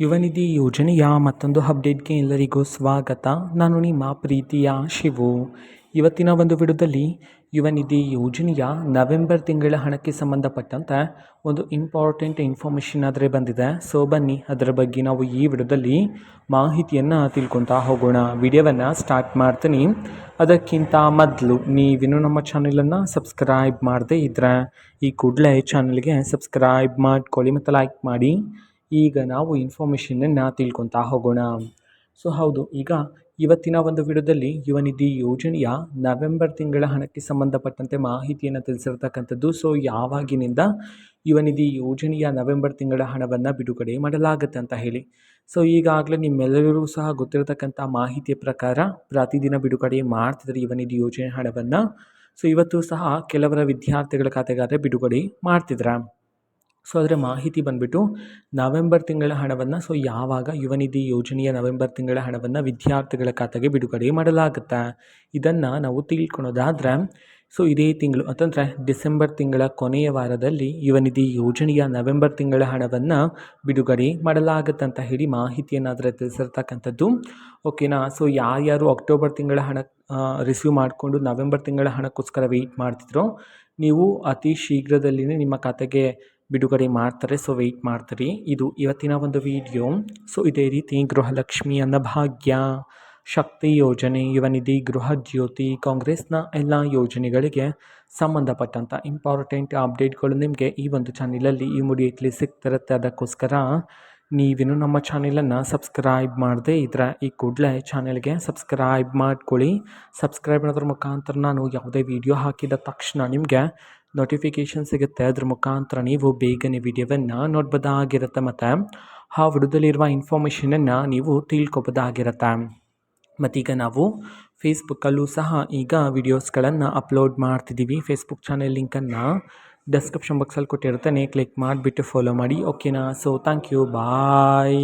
ಯುವ ನಿಧಿ ಯೋಜನೆಯ ಮತ್ತೊಂದು ಅಪ್ಡೇಟ್ಗೆ ಎಲ್ಲರಿಗೂ ಸ್ವಾಗತ. ನಾನು ನಿಮ್ಮ ಪ್ರೀತಿಯ ಶಿವು. ಇವತ್ತಿನ ಒಂದು ವಿಡಿಯೋದಲ್ಲಿ ಯುವ ನಿಧಿ ಯೋಜನೆಯ ನವೆಂಬರ್ ತಿಂಗಳ ಹಣಕ್ಕೆ ಸಂಬಂಧಪಟ್ಟಂತೆ ಒಂದು ಇಂಪಾರ್ಟೆಂಟ್ ಇನ್ಫಾರ್ಮೇಷನ್ ಆದರೆ ಬಂದಿದೆ. ಸೊ ಬನ್ನಿ ಅದರ ಬಗ್ಗೆ ನಾವು ಈ ವಿಡಿಯೋದಲ್ಲಿ ಮಾಹಿತಿಯನ್ನು ತಿಳ್ಕೊತಾ ಹೋಗೋಣ. ವಿಡಿಯೋವನ್ನು ಸ್ಟಾರ್ಟ್ ಮಾಡ್ತೀನಿ. ಅದಕ್ಕಿಂತ ಮೊದಲು ನೀವಿನ್ನೂ ನಮ್ಮ ಚಾನಲನ್ನು ಸಬ್ಸ್ಕ್ರೈಬ್ ಮಾಡದೇ ಇದ್ದರೆ ಈ ಕೂಡಲೇ ಚಾನಲ್ಗೆ ಸಬ್ಸ್ಕ್ರೈಬ್ ಮಾಡ್ಕೊಳ್ಳಿ ಮತ್ತು ಲೈಕ್ ಮಾಡಿ. ಈಗ ನಾವು ಇನ್ಫಾರ್ಮೇಷನನ್ನು ತಿಳ್ಕೊತಾ ಹೋಗೋಣ. ಸೊ ಹೌದು, ಈಗ ಇವತ್ತಿನ ಒಂದು ವಿಡಿಯೋದಲ್ಲಿ ಯುವ ನಿಧಿ ಯೋಜನೆಯ ನವೆಂಬರ್ ತಿಂಗಳ ಹಣಕ್ಕೆ ಸಂಬಂಧಪಟ್ಟಂತೆ ಮಾಹಿತಿಯನ್ನು ತಿಳಿಸಿರ್ತಕ್ಕಂಥದ್ದು. ಸೊ ಯಾವಾಗಿನಿಂದ ಯುವ ನಿಧಿ ಯೋಜನೆಯ ನವೆಂಬರ್ ತಿಂಗಳ ಹಣವನ್ನು ಬಿಡುಗಡೆ ಮಾಡಲಾಗುತ್ತೆ ಅಂತ ಹೇಳಿ. ಸೊ ಈಗಾಗಲೇ ನಿಮ್ಮೆಲ್ಲರಿಗೂ ಸಹ ಗೊತ್ತಿರತಕ್ಕಂಥ ಮಾಹಿತಿಯ ಪ್ರಕಾರ ಪ್ರತಿದಿನ ಬಿಡುಗಡೆ ಮಾಡ್ತಿದ್ದಾರೆ ಯುವ ನಿಧಿ ಯೋಜನೆ ಹಣವನ್ನು. ಸೊ ಇವತ್ತು ಸಹ ಕೆಲವರ ವಿದ್ಯಾರ್ಥಿಗಳ ಖಾತೆಗಾದರೆ ಬಿಡುಗಡೆ ಮಾಡ್ತಿದ್ದಾರೆ. ಸೊ ಅದರ ಮಾಹಿತಿ ಬಂದುಬಿಟ್ಟು ನವೆಂಬರ್ ತಿಂಗಳ ಹಣವನ್ನು ಯಾವಾಗ ಯುವ ನಿಧಿ ಯೋಜನೆಯ ನವೆಂಬರ್ ತಿಂಗಳ ಹಣವನ್ನು ವಿದ್ಯಾರ್ಥಿಗಳ ಖಾತೆಗೆ ಬಿಡುಗಡೆ ಮಾಡಲಾಗುತ್ತೆ ಇದನ್ನು ನಾವು ತಿಳ್ಕೊಳೋದಾದರೆ, ಸೊ ಇದೇ ತಿಂಗಳು ಅಂತಂದರೆ ಡಿಸೆಂಬರ್ ತಿಂಗಳ ಕೊನೆಯ ವಾರದಲ್ಲಿ ಯುವ ನಿಧಿ ಯೋಜನೆಯ ನವೆಂಬರ್ ತಿಂಗಳ ಹಣವನ್ನು ಬಿಡುಗಡೆ ಮಾಡಲಾಗುತ್ತೆ ಅಂತ ಹೇಳಿ ಮಾಹಿತಿಯನ್ನಾದರೆ ತಿಳಿಸಿರ್ತಕ್ಕಂಥದ್ದು. ಓಕೆನಾ. ಸೊ ಯಾರ್ಯಾರು ಅಕ್ಟೋಬರ್ ತಿಂಗಳ ಹಣ ರಿಸೀವ್ ಮಾಡಿಕೊಂಡು ನವೆಂಬರ್ ತಿಂಗಳ ಹಣಕ್ಕೋಸ್ಕರ ವೆಯ್ಟ್ ಮಾಡ್ತಿದ್ರು, ನೀವು ಅತಿ ಶೀಘ್ರದಲ್ಲಿಯೇ ನಿಮ್ಮ ಖಾತೆಗೆ ಬಿಡುಗಡೆ ಮಾಡ್ತಾರೆ. ಸೊ ವೆಯ್ಟ್ ಮಾಡ್ತೀರಿ. ಇದು ಇವತ್ತಿನ ಒಂದು ವಿಡಿಯೋ. ಸೊ ಇದೇ ರೀತಿ ಗೃಹಲಕ್ಷ್ಮಿ ಅನ್ನಭಾಗ್ಯ, ಶಕ್ತಿ ಯೋಜನೆ, ಯುವ ನಿಧಿ, ಗೃಹ ಜ್ಯೋತಿ, ಕಾಂಗ್ರೆಸ್ನ ಎಲ್ಲ ಯೋಜನೆಗಳಿಗೆ ಸಂಬಂಧಪಟ್ಟಂಥ ಇಂಪಾರ್ಟೆಂಟ್ ಅಪ್ಡೇಟ್ಗಳು ನಿಮಗೆ ಈ ಒಂದು ಚಾನಲಲ್ಲಿ ಇಮಿಡಿಯೇಟ್ಲಿ ಸಿಗ್ತಿರುತ್ತೆ. ಅದಕ್ಕೋಸ್ಕರ ನೀವಿನ್ನೂ ನಮ್ಮ ಚಾನಲನ್ನು ಸಬ್ಸ್ಕ್ರೈಬ್ ಮಾಡದೇ ಇದ್ದರೆ ಈ ಕೂಡಲೇ ಚಾನಲ್ಗೆ ಸಬ್ಸ್ಕ್ರೈಬ್ ಮಾಡ್ಕೊಳ್ಳಿ. ಸಬ್ಸ್ಕ್ರೈಬ್ ಮಾಡೋದ್ರ ಮುಖಾಂತರ ನಾನು ಯಾವುದೇ ವಿಡಿಯೋ ಹಾಕಿದ ತಕ್ಷಣ ನಿಮಗೆ ನೋಟಿಫಿಕೇಷನ್ ಸಿಗುತ್ತೆ. ಅದ್ರ ಮುಖಾಂತರ ನೀವು ಬೇಗನೆ ವಿಡಿಯೋವನ್ನು ನೋಡ್ಬೋದಾಗಿರುತ್ತೆ ಮತ್ತು ಆ ವಿಡಿಯೋದಲ್ಲಿರುವ ಇನ್ಫಾರ್ಮೇಷನನ್ನು ನೀವು ತಿಳ್ಕೊಬೋದಾಗಿರುತ್ತೆ. ಮತ್ತೀಗ ನಾವು ಫೇಸ್ಬುಕ್ಕಲ್ಲೂ ಸಹ ಈಗ ವಿಡಿಯೋಸ್ಗಳನ್ನು ಅಪ್ಲೋಡ್ ಮಾಡ್ತಿದ್ದೀವಿ. ಫೇಸ್ಬುಕ್ ಚಾನೆಲ್ ಲಿಂಕನ್ನು ಡಿಸ್ಕ್ರಿಪ್ಷನ್ ಬಾಕ್ಸಲ್ಲಿ ಕೊಟ್ಟಿರ್ತೇನೆ. ಕ್ಲಿಕ್ ಮಾಡಿಬಿಟ್ಟು ಫಾಲೋ ಮಾಡಿ. ಓಕೆನಾ. So thank you, bye.